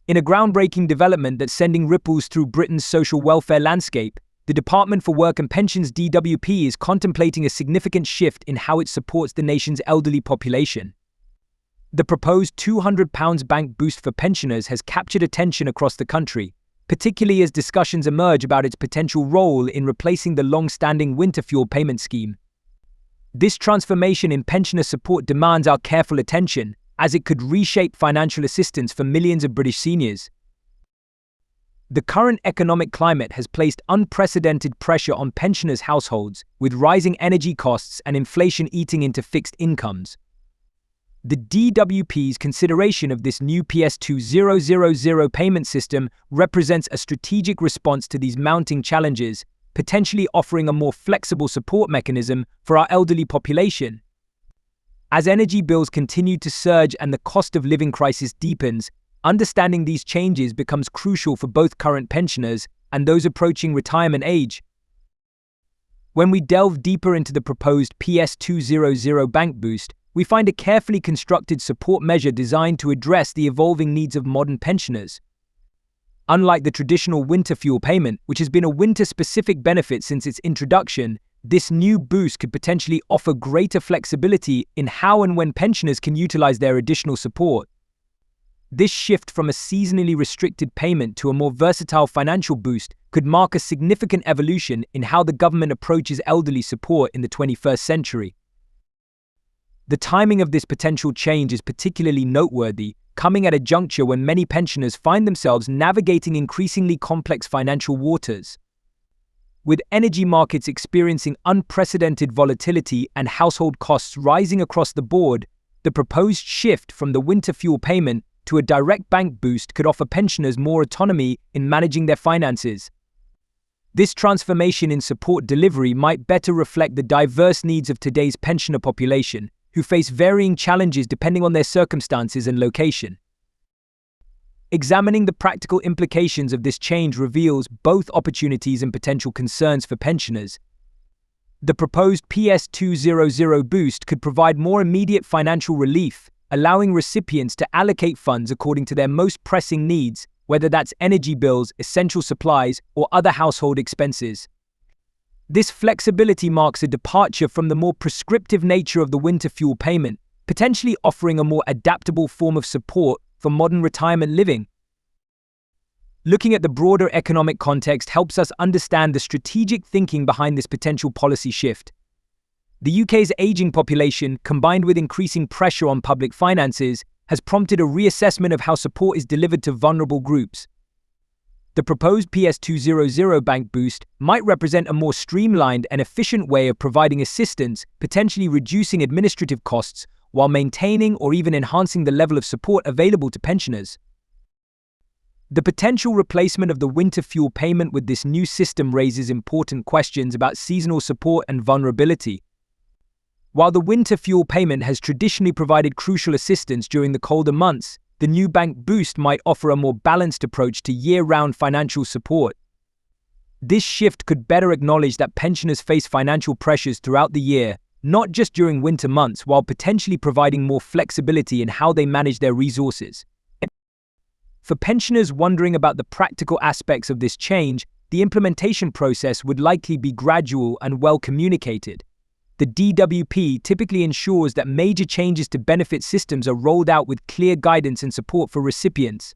In a groundbreaking development that's sending ripples through Britain's social welfare landscape, the Department for Work and Pensions DWP is contemplating a significant shift in how it supports the nation's elderly population. The proposed £200 bank boost for pensioners has captured attention across the country, particularly as discussions emerge about its potential role in replacing the long-standing winter fuel payment scheme. This transformation in pensioner support demands our careful attention, as it could reshape financial assistance for millions of British seniors. The current economic climate has placed unprecedented pressure on pensioners' households, with rising energy costs and inflation eating into fixed incomes. The DWP's consideration of this new PS2000 payment system represents a strategic response to these mounting challenges, potentially offering a more flexible support mechanism for our elderly population. As energy bills continue to surge and the cost of living crisis deepens, understanding these changes becomes crucial for both current pensioners and those approaching retirement age. When we delve deeper into the proposed PS200 bank boost, we find a carefully constructed support measure designed to address the evolving needs of modern pensioners. Unlike the traditional winter fuel payment, which has been a winter-specific benefit since its introduction, this new boost could potentially offer greater flexibility in how and when pensioners can utilize their additional support. This shift from a seasonally restricted payment to a more versatile financial boost could mark a significant evolution in how the government approaches elderly support in the 21st century. The timing of this potential change is particularly noteworthy, coming at a juncture when many pensioners find themselves navigating increasingly complex financial waters. With energy markets experiencing unprecedented volatility and household costs rising across the board, the proposed shift from the winter fuel payment to a direct bank boost could offer pensioners more autonomy in managing their finances. This transformation in support delivery might better reflect the diverse needs of today's pensioner population, who face varying challenges depending on their circumstances and location. Examining the practical implications of this change reveals both opportunities and potential concerns for pensioners. The proposed PS200 boost could provide more immediate financial relief, allowing recipients to allocate funds according to their most pressing needs, whether that's energy bills, essential supplies, or other household expenses. This flexibility marks a departure from the more prescriptive nature of the winter fuel payment, potentially offering a more adaptable form of support for modern retirement living. Looking at the broader economic context helps us understand the strategic thinking behind this potential policy shift. The UK's aging population, combined with increasing pressure on public finances, has prompted a reassessment of how support is delivered to vulnerable groups. The proposed PS200 bank boost might represent a more streamlined and efficient way of providing assistance, potentially reducing administrative costs while maintaining or even enhancing the level of support available to pensioners. The potential replacement of the winter fuel payment with this new system raises important questions about seasonal support and vulnerability. While the winter fuel payment has traditionally provided crucial assistance during the colder months, the new bank boost might offer a more balanced approach to year-round financial support. This shift could better acknowledge that pensioners face financial pressures throughout the year, not just during winter months, while potentially providing more flexibility in how they manage their resources. For pensioners wondering about the practical aspects of this change, the implementation process would likely be gradual and well communicated. The DWP typically ensures that major changes to benefit systems are rolled out with clear guidance and support for recipients.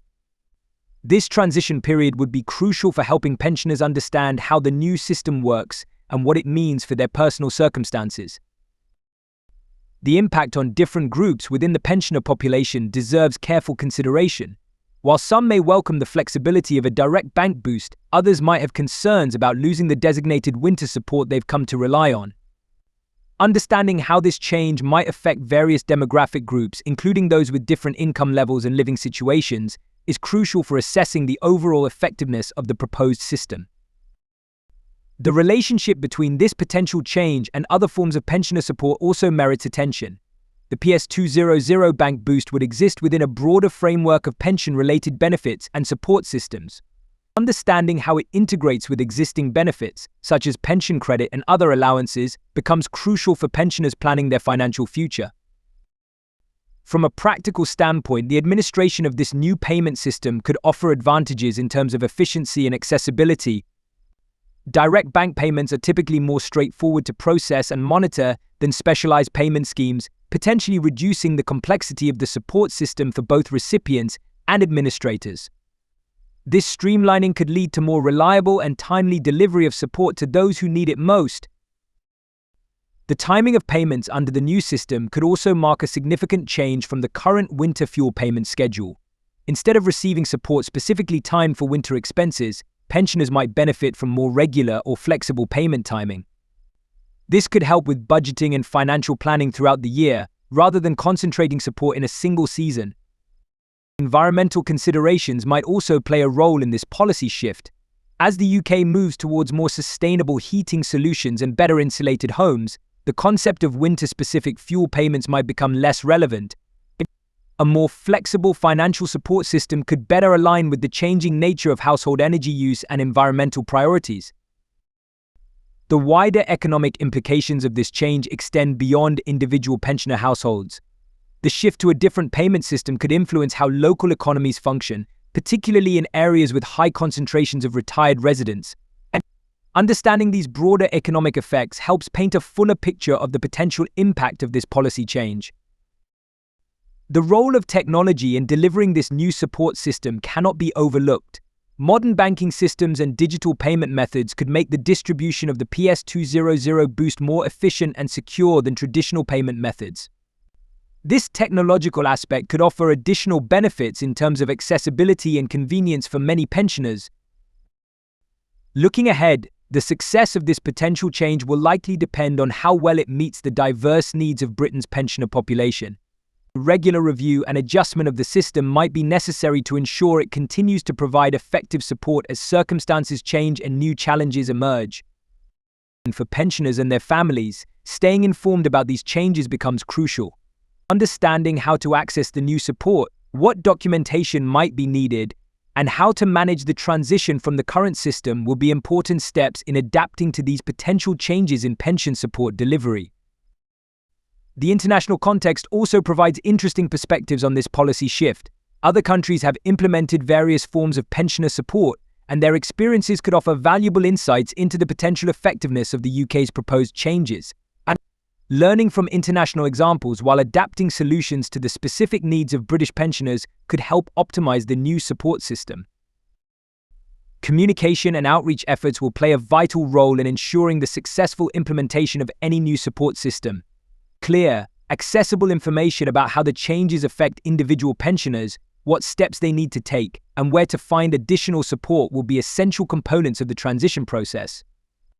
This transition period would be crucial for helping pensioners understand how the new system works and what it means for their personal circumstances. The impact on different groups within the pensioner population deserves careful consideration. While some may welcome the flexibility of a direct bank boost, others might have concerns about losing the designated winter support they've come to rely on. Understanding how this change might affect various demographic groups, including those with different income levels and living situations, is crucial for assessing the overall effectiveness of the proposed system. The relationship between this potential change and other forms of pensioner support also merits attention. The PS200 bank boost would exist within a broader framework of pension-related benefits and support systems. Understanding how it integrates with existing benefits, such as pension credit and other allowances, becomes crucial for pensioners planning their financial future. From a practical standpoint, the administration of this new payment system could offer advantages in terms of efficiency and accessibility. Direct bank payments are typically more straightforward to process and monitor than specialized payment schemes, potentially reducing the complexity of the support system for both recipients and administrators. This streamlining could lead to more reliable and timely delivery of support to those who need it most. The timing of payments under the new system could also mark a significant change from the current winter fuel payment schedule. Instead of receiving support specifically timed for winter expenses, pensioners might benefit from more regular or flexible payment timing. This could help with budgeting and financial planning throughout the year, rather than concentrating support in a single season. Environmental considerations might also play a role in this policy shift. As the UK moves towards more sustainable heating solutions and better insulated homes, the concept of winter-specific fuel payments might become less relevant. A more flexible financial support system could better align with the changing nature of household energy use and environmental priorities. The wider economic implications of this change extend beyond individual pensioner households. The shift to a different payment system could influence how local economies function, particularly in areas with high concentrations of retired residents. Understanding these broader economic effects helps paint a fuller picture of the potential impact of this policy change. The role of technology in delivering this new support system cannot be overlooked. Modern banking systems and digital payment methods could make the distribution of the PS200 boost more efficient and secure than traditional payment methods. This technological aspect could offer additional benefits in terms of accessibility and convenience for many pensioners. Looking ahead, the success of this potential change will likely depend on how well it meets the diverse needs of Britain's pensioner population. Regular review and adjustment of the system might be necessary to ensure it continues to provide effective support as circumstances change and new challenges emerge. And for pensioners and their families, staying informed about these changes becomes crucial. Understanding how to access the new support, what documentation might be needed, and how to manage the transition from the current system will be important steps in adapting to these potential changes in pension support delivery. The international context also provides interesting perspectives on this policy shift. Other countries have implemented various forms of pensioner support, and their experiences could offer valuable insights into the potential effectiveness of the UK's proposed changes. And learning from international examples while adapting solutions to the specific needs of British pensioners could help optimize the new support system. Communication and outreach efforts will play a vital role in ensuring the successful implementation of any new support system. Clear, accessible information about how the changes affect individual pensioners, what steps they need to take, and where to find additional support will be essential components of the transition process.